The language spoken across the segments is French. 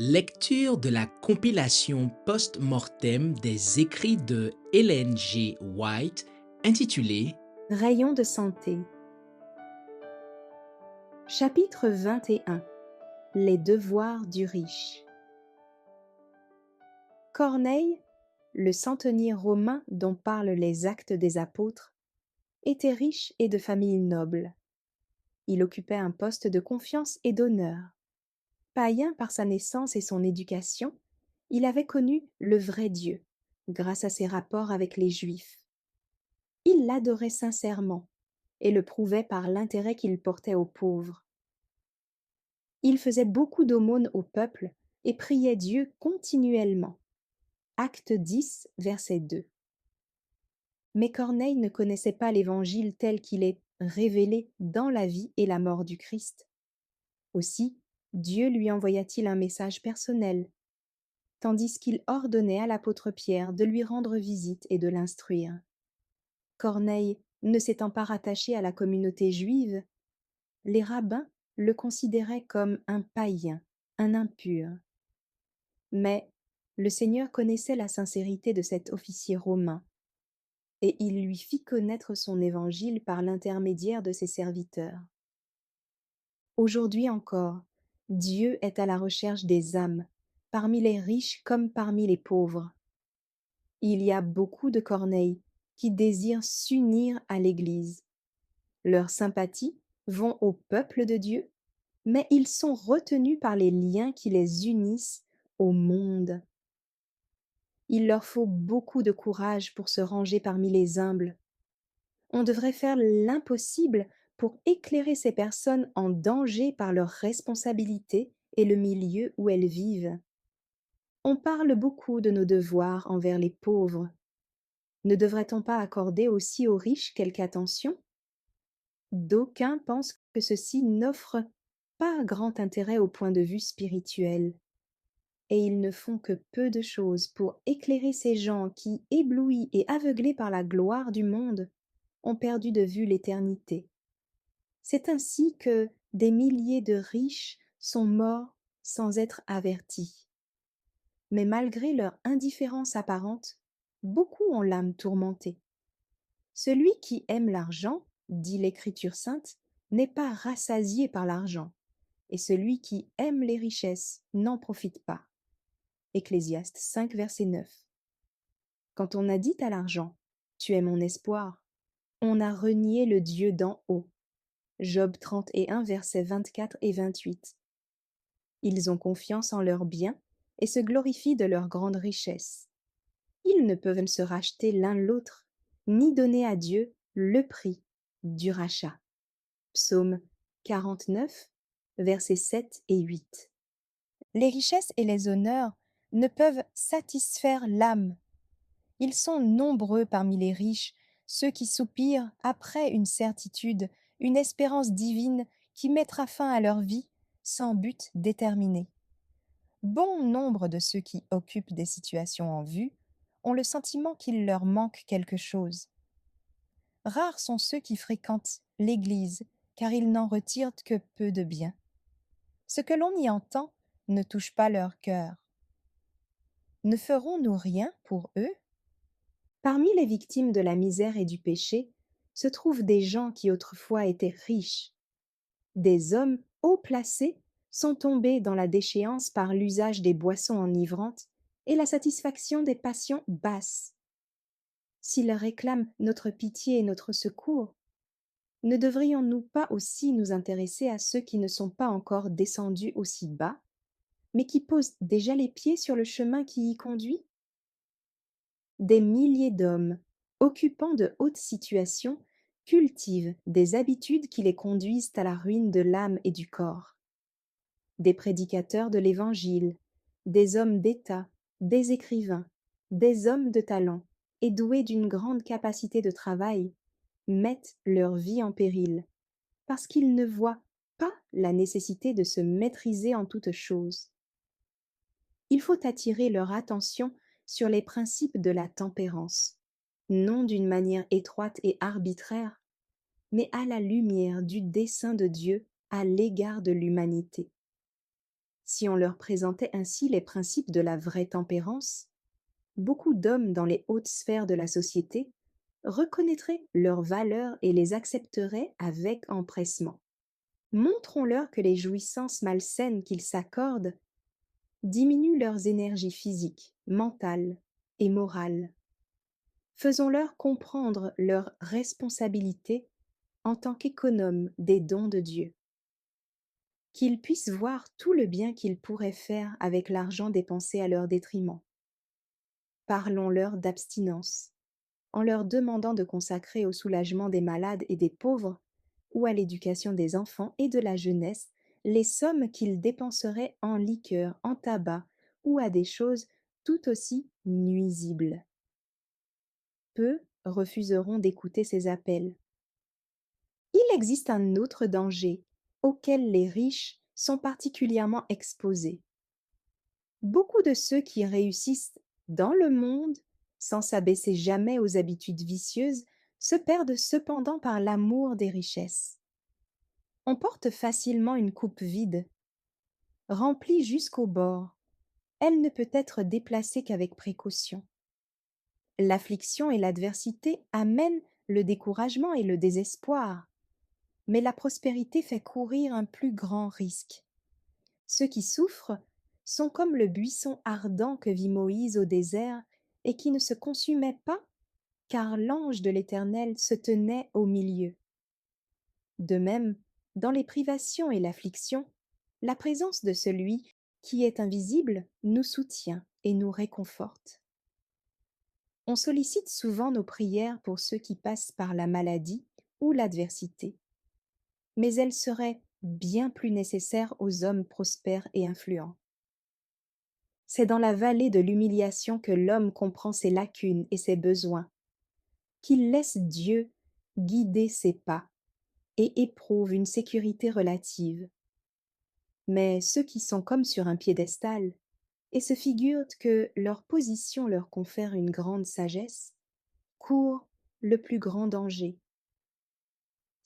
Lecture de la compilation post-mortem des écrits de Ellen G. White intitulée Rayon de santé. Chapitre 21. Les devoirs du riche. Corneille, le centenier romain dont parlent les Actes des Apôtres, était riche et de famille noble. Il occupait un poste de confiance et d'honneur. Païen par sa naissance et son éducation, il avait connu le vrai Dieu, grâce à ses rapports avec les Juifs. Il l'adorait sincèrement et le prouvait par l'intérêt qu'il portait aux pauvres. Il faisait beaucoup d'aumônes au peuple et priait Dieu continuellement. Acte 10, verset 2. Mais Corneille ne connaissait pas l'Évangile tel qu'il est révélé dans la vie et la mort du Christ. Aussi, Dieu lui envoya-t-il un message personnel, tandis qu'il ordonnait à l'apôtre Pierre de lui rendre visite et de l'instruire. Corneille ne s'étant pas rattaché à la communauté juive, les rabbins le considéraient comme un païen, un impur. Mais le Seigneur connaissait la sincérité de cet officier romain, et il lui fit connaître son évangile par l'intermédiaire de ses serviteurs. Aujourd'hui encore, Dieu est à la recherche des âmes, parmi les riches comme parmi les pauvres. Il y a beaucoup de Corneilles qui désirent s'unir à l'Église. Leurs sympathies vont au peuple de Dieu, mais ils sont retenus par les liens qui les unissent au monde. Il leur faut beaucoup de courage pour se ranger parmi les humbles. On devrait faire l'impossible pour éclairer ces personnes en danger par leurs responsabilités et le milieu où elles vivent. On parle beaucoup de nos devoirs envers les pauvres. Ne devrait-on pas accorder aussi aux riches quelque attention? D'aucuns pensent que ceci n'offre pas grand intérêt au point de vue spirituel. Et ils ne font que peu de choses pour éclairer ces gens qui, éblouis et aveuglés par la gloire du monde, ont perdu de vue l'éternité. C'est ainsi que des milliers de riches sont morts sans être avertis. Mais malgré leur indifférence apparente, beaucoup ont l'âme tourmentée. Celui qui aime l'argent, dit l'Écriture sainte, n'est pas rassasié par l'argent, et celui qui aime les richesses n'en profite pas. Ecclésiaste 5, verset 9. Quand on a dit à l'argent « Tu es mon espoir », on a renié le Dieu d'en haut. Job 31, versets 24 et 28. Ils ont confiance en leurs biens et se glorifient de leur grande richesse. Ils ne peuvent se racheter l'un l'autre, ni donner à Dieu le prix du rachat. Psaume 49, versets 7 et 8. Les richesses et les honneurs ne peuvent satisfaire l'âme. Ils sont nombreux parmi les riches, ceux qui soupirent après une certitude, une espérance divine qui mettra fin à leur vie sans but déterminé. Bon nombre de ceux qui occupent des situations en vue ont le sentiment qu'il leur manque quelque chose. Rares sont ceux qui fréquentent l'Église, car ils n'en retirent que peu de bien. Ce que l'on y entend ne touche pas leur cœur. Ne ferons-nous rien pour eux? Parmi les victimes de la misère et du péché se trouvent des gens qui autrefois étaient riches. Des hommes haut placés sont tombés dans la déchéance par l'usage des boissons enivrantes et la satisfaction des passions basses. S'ils réclament notre pitié et notre secours, ne devrions-nous pas aussi nous intéresser à ceux qui ne sont pas encore descendus aussi bas, mais qui posent déjà les pieds sur le chemin qui y conduit? Des milliers d'hommes, occupant de hautes situations, cultivent des habitudes qui les conduisent à la ruine de l'âme et du corps. Des prédicateurs de l'Évangile, des hommes d'État, des écrivains, des hommes de talent et doués d'une grande capacité de travail, mettent leur vie en péril, parce qu'ils ne voient pas la nécessité de se maîtriser en toutes choses. Il faut attirer leur attention sur les principes de la tempérance, non d'une manière étroite et arbitraire, mais à la lumière du dessein de Dieu à l'égard de l'humanité. Si on leur présentait ainsi les principes de la vraie tempérance, beaucoup d'hommes dans les hautes sphères de la société reconnaîtraient leurs valeurs et les accepteraient avec empressement. Montrons-leur que les jouissances malsaines qu'ils s'accordent diminuent leurs énergies physiques, mentales et morales. Faisons-leur comprendre leur responsabilité en tant qu'économes des dons de Dieu, qu'ils puissent voir tout le bien qu'ils pourraient faire avec l'argent dépensé à leur détriment. Parlons-leur d'abstinence, en leur demandant de consacrer au soulagement des malades et des pauvres, ou à l'éducation des enfants et de la jeunesse, les sommes qu'ils dépenseraient en liqueurs, en tabac ou à des choses tout aussi nuisibles. Peu refuseront d'écouter ces appels. Il existe un autre danger auquel les riches sont particulièrement exposés. Beaucoup de ceux qui réussissent dans le monde, sans s'abaisser jamais aux habitudes vicieuses, se perdent cependant par l'amour des richesses. On porte facilement une coupe vide, remplie jusqu'au bord. Elle ne peut être déplacée qu'avec précaution. L'affliction et l'adversité amènent le découragement et le désespoir, mais la prospérité fait courir un plus grand risque. Ceux qui souffrent sont comme le buisson ardent que vit Moïse au désert et qui ne se consumait pas, car l'ange de l'Éternel se tenait au milieu. De même, dans les privations et l'affliction, la présence de celui qui est invisible nous soutient et nous réconforte. On sollicite souvent nos prières pour ceux qui passent par la maladie ou l'adversité, mais elles seraient bien plus nécessaires aux hommes prospères et influents. C'est dans la vallée de l'humiliation que l'homme comprend ses lacunes et ses besoins, qu'il laisse Dieu guider ses pas et éprouve une sécurité relative. Mais ceux qui sont comme sur un piédestal et se figurent que leur position leur confère une grande sagesse, courent le plus grand danger.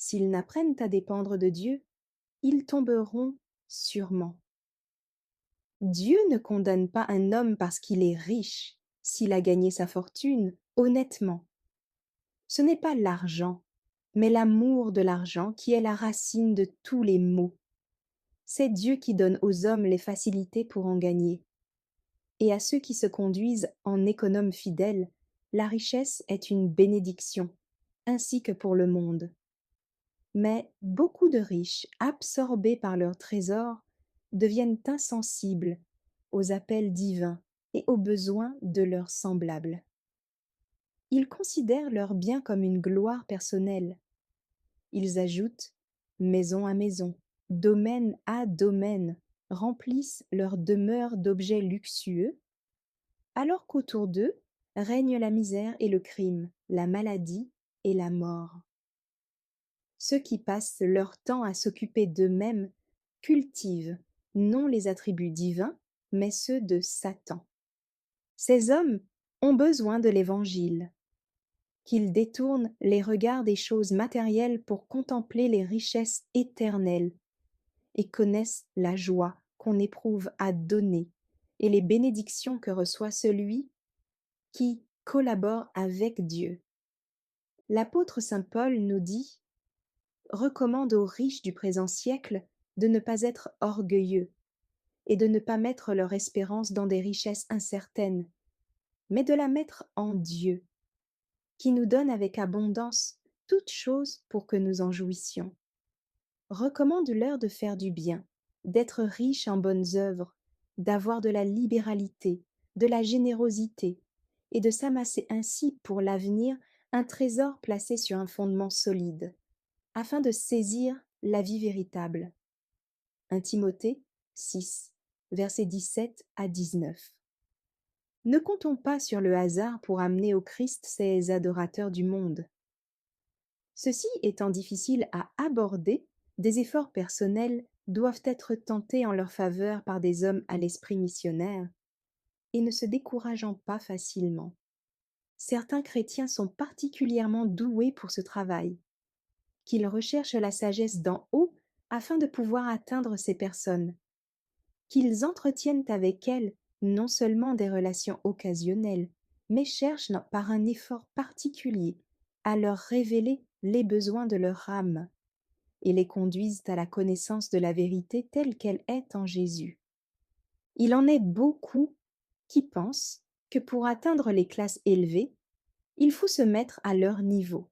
S'ils n'apprennent à dépendre de Dieu, ils tomberont sûrement. Dieu ne condamne pas un homme parce qu'il est riche, s'il a gagné sa fortune honnêtement. Ce n'est pas l'argent, mais l'amour de l'argent qui est la racine de tous les maux. C'est Dieu qui donne aux hommes les facilités pour en gagner. Et à ceux qui se conduisent en économes fidèles, la richesse est une bénédiction, ainsi que pour le monde. Mais beaucoup de riches, absorbés par leurs trésors, deviennent insensibles aux appels divins et aux besoins de leurs semblables. Ils considèrent leurs biens comme une gloire personnelle. Ils ajoutent maison à maison, domaine à domaine, remplissent leurs demeures d'objets luxueux, alors qu'autour d'eux règnent la misère et le crime, la maladie et la mort. Ceux qui passent leur temps à s'occuper d'eux-mêmes cultivent non les attributs divins, mais ceux de Satan. Ces hommes ont besoin de l'Évangile, qu'ils détournent les regards des choses matérielles pour contempler les richesses éternelles et connaissent la joie qu'on éprouve à donner et les bénédictions que reçoit celui qui collabore avec Dieu. L'apôtre saint Paul nous dit, recommande aux riches du présent siècle de ne pas être orgueilleux et de ne pas mettre leur espérance dans des richesses incertaines, mais de la mettre en Dieu, qui nous donne avec abondance toutes choses pour que nous en jouissions. Recommande-leur de faire du bien, d'être riches en bonnes œuvres, d'avoir de la libéralité, de la générosité, et de s'amasser ainsi pour l'avenir un trésor placé sur un fondement solide, afin de saisir la vie véritable. 1 Timothée 6, versets 17 à 19. Ne comptons pas sur le hasard pour amener au Christ ces adorateurs du monde. Ceci étant difficile à aborder, des efforts personnels doivent être tentés en leur faveur par des hommes à l'esprit missionnaire et ne se décourageant pas facilement. Certains chrétiens sont particulièrement doués pour ce travail, qu'ils recherchent la sagesse d'en haut afin de pouvoir atteindre ces personnes, qu'ils entretiennent avec elles non seulement des relations occasionnelles, mais cherchent par un effort particulier à leur révéler les besoins de leur âme et les conduisent à la connaissance de la vérité telle qu'elle est en Jésus. Il en est beaucoup qui pensent que pour atteindre les classes élevées, il faut se mettre à leur niveau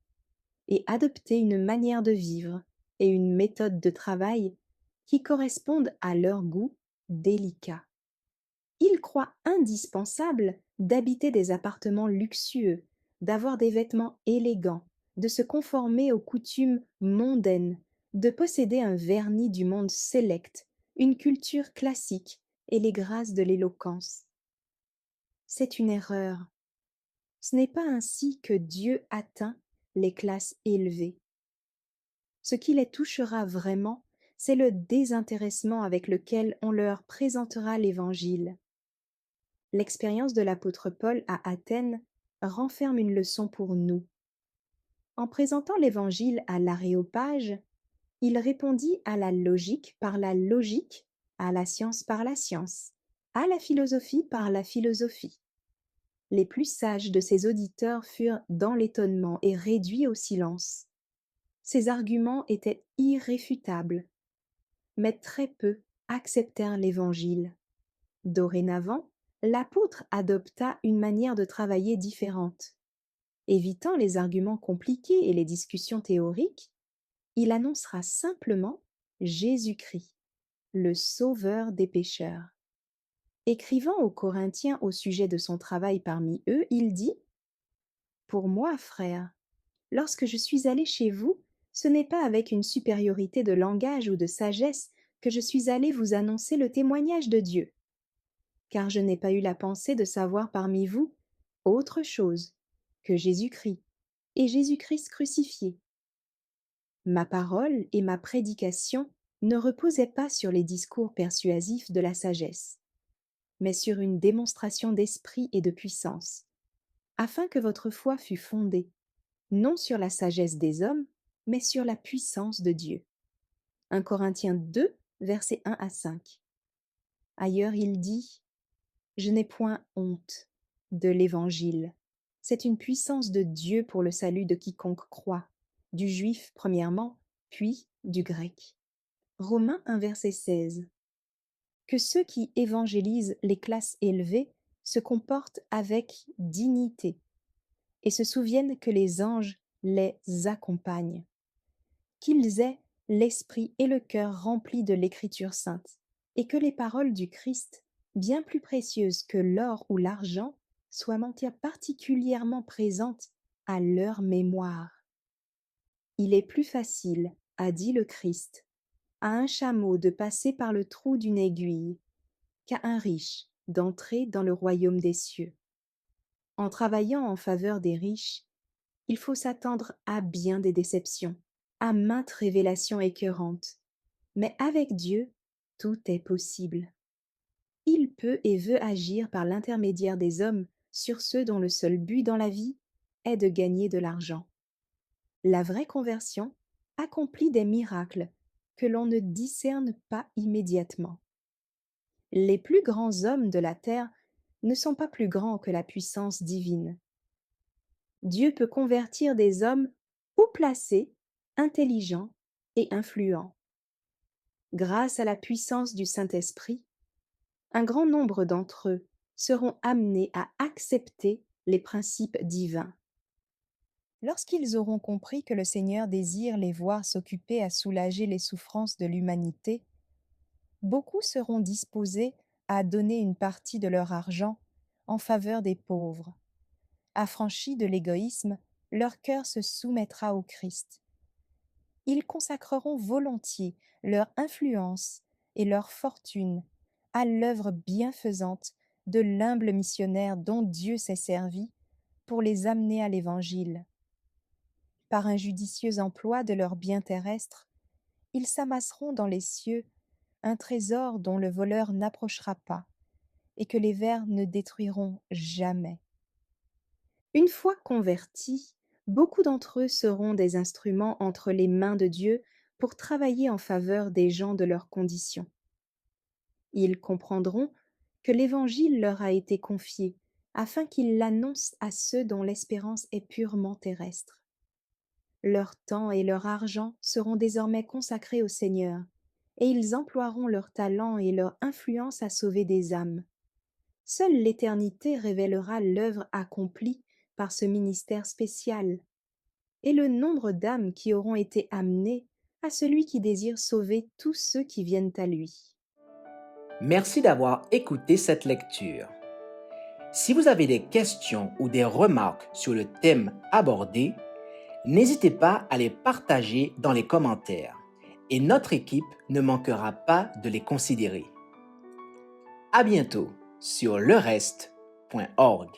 et adopter une manière de vivre et une méthode de travail qui correspondent à leur goût délicat. Ils croient indispensable d'habiter des appartements luxueux, d'avoir des vêtements élégants, de se conformer aux coutumes mondaines, de posséder un vernis du monde sélect, une culture classique et les grâces de l'éloquence. C'est une erreur. Ce n'est pas ainsi que Dieu atteint les classes élevées. Ce qui les touchera vraiment, c'est le désintéressement avec lequel on leur présentera l'Évangile. L'expérience de l'apôtre Paul à Athènes renferme une leçon pour nous. En présentant l'Évangile à l'Aréopage, il répondit à la logique par la logique, à la science par la science, à la philosophie par la philosophie. Les plus sages de ses auditeurs furent dans l'étonnement et réduits au silence. Ses arguments étaient irréfutables, mais très peu acceptèrent l'Évangile. Dorénavant, l'apôtre adopta une manière de travailler différente. Évitant les arguments compliqués et les discussions théoriques, il annoncera simplement Jésus-Christ, le Sauveur des pécheurs. Écrivant aux Corinthiens au sujet de son travail parmi eux, il dit « Pour moi, frères, lorsque je suis allé chez vous, ce n'est pas avec une supériorité de langage ou de sagesse que je suis allé vous annoncer le témoignage de Dieu. Car je n'ai pas eu la pensée de savoir parmi vous autre chose que Jésus-Christ, et Jésus-Christ crucifié. Ma parole et ma prédication ne reposaient pas sur les discours persuasifs de la sagesse, mais sur une démonstration d'esprit et de puissance, afin que votre foi fût fondée, non sur la sagesse des hommes, mais sur la puissance de Dieu. 1 Corinthiens 2, versets 1 à 5. Ailleurs il dit « Je n'ai point honte de l'Évangile. C'est une puissance de Dieu pour le salut de quiconque croit, du juif premièrement, puis du grec. » Romains 1, verset 16. Que ceux qui évangélisent les classes élevées se comportent avec dignité et se souviennent que les anges les accompagnent, qu'ils aient l'esprit et le cœur remplis de l'Écriture sainte, et que les paroles du Christ, bien plus précieuses que l'or ou l'argent, soient matière particulièrement présente à leur mémoire. Il est plus facile, a dit le Christ, à un chameau de passer par le trou d'une aiguille qu'à un riche d'entrer dans le royaume des cieux. En travaillant en faveur des riches, il faut s'attendre à bien des déceptions, à maintes révélations écœurantes. Mais avec Dieu, tout est possible. Il peut et veut agir par l'intermédiaire des hommes sur ceux dont le seul but dans la vie est de gagner de l'argent. La vraie conversion accomplit des miracles que l'on ne discerne pas immédiatement. Les plus grands hommes de la terre ne sont pas plus grands que la puissance divine. Dieu peut convertir des hommes haut placés, intelligents et influents. Grâce à la puissance du Saint-Esprit, un grand nombre d'entre eux seront amenés à accepter les principes divins. Lorsqu'ils auront compris que le Seigneur désire les voir s'occuper à soulager les souffrances de l'humanité, beaucoup seront disposés à donner une partie de leur argent en faveur des pauvres. Affranchis de l'égoïsme, leur cœur se soumettra au Christ. Ils consacreront volontiers leur influence et leur fortune à l'œuvre bienfaisante de l'humble missionnaire dont Dieu s'est servi pour les amener à l'Évangile. Par un judicieux emploi de leurs biens terrestres, ils s'amasseront dans les cieux un trésor dont le voleur n'approchera pas et que les vers ne détruiront jamais. Une fois convertis, beaucoup d'entre eux seront des instruments entre les mains de Dieu pour travailler en faveur des gens de leur condition. Ils comprendront que l'Évangile leur a été confié afin qu'ils l'annoncent à ceux dont l'espérance est purement terrestre. Leur temps et leur argent seront désormais consacrés au Seigneur, et ils emploieront leur talent et leur influence à sauver des âmes. Seule l'éternité révélera l'œuvre accomplie par ce ministère spécial, et le nombre d'âmes qui auront été amenées à celui qui désire sauver tous ceux qui viennent à lui. Merci d'avoir écouté cette lecture. Si vous avez des questions ou des remarques sur le thème abordé, n'hésitez pas à les partager dans les commentaires et notre équipe ne manquera pas de les considérer. À bientôt sur lereste.org.